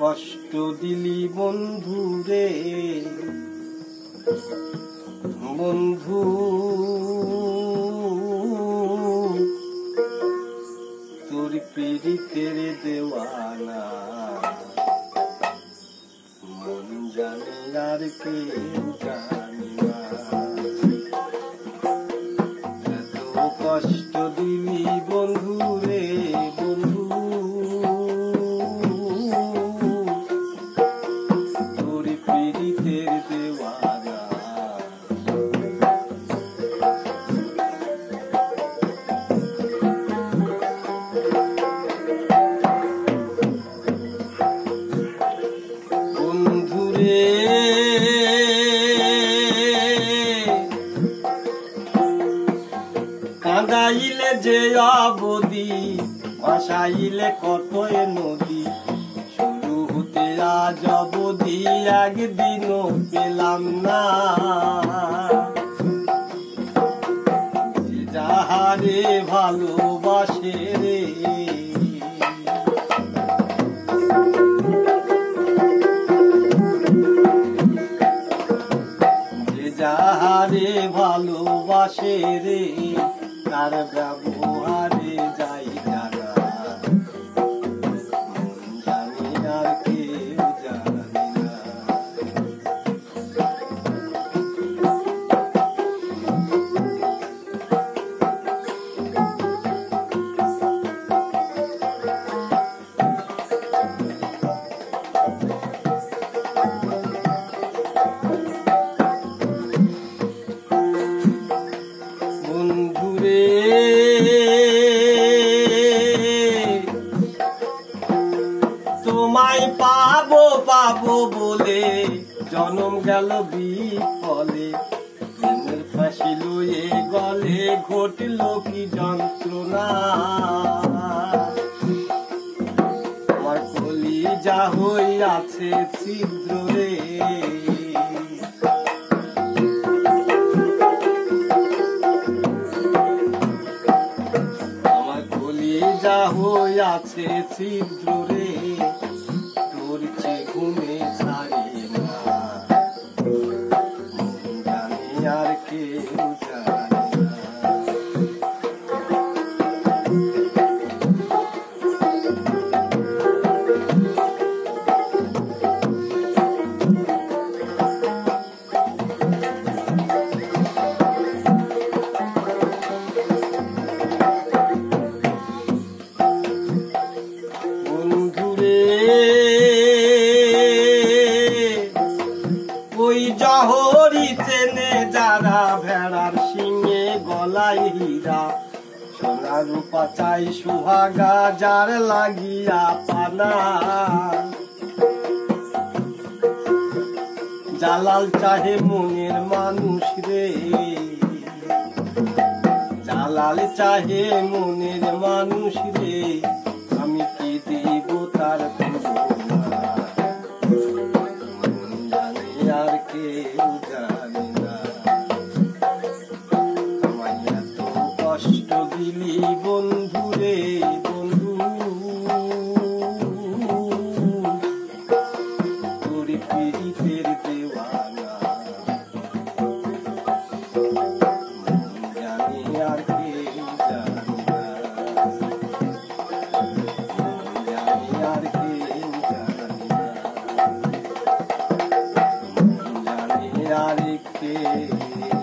কষ্ট দিলি বন্ধু রে বন্ধু, তোর পীড়িতের দেওয়ানা মন জানে আর কে জানি না। এত কষ্ট দিলি বন্ধু রে বন্ধু, তোর পীড়িতের দেওয়ানা। কাঁদাইলে যে অবধি, ভাসাইলে কত নদী, শুরু হতে আজ অবধি একদিনও পেলাম না। যাহারে ভালোবাসে রে, যাহারে ভালোবাসে রে, তার ব্যবহারে যাই জানা, মন জানি আর কেউ জানি না। তোমায় পাবো পাবো বলে জনম গেল বিফলে, প্রেমের ফাঁসি লয়ে গলে ঘটল কি যন্ত্রণা। আমার কলিজা হইয়াছে ছিদ্র রে, আমার কলিজা হইয়াছে ছিদ্র রে, তোরছে ঘুমে ছাড়ি না, মন জানি আর কেউ জানি না। ওই জহরি চেনে যারা, ভেড়ার শিঙে গলায় হীরা, সোনা রূপা চাই সুহাগা যার লাগিয়া পানা। জালাল চাহে মনের মানুষ রে, জালাল চাহে মনের মানুষ রে, আমি কি দিব তার তুলনা, মন জানি আর কেউ জানি না। আমায় এত কষ্ট দিলি বন্ধু রে বন্ধু, তোর পীড়িতের দেওয়ানা, মন জানি আর কেউ জানি না, মন জানি আর কেউ জানি না, মন জানি আর কেউ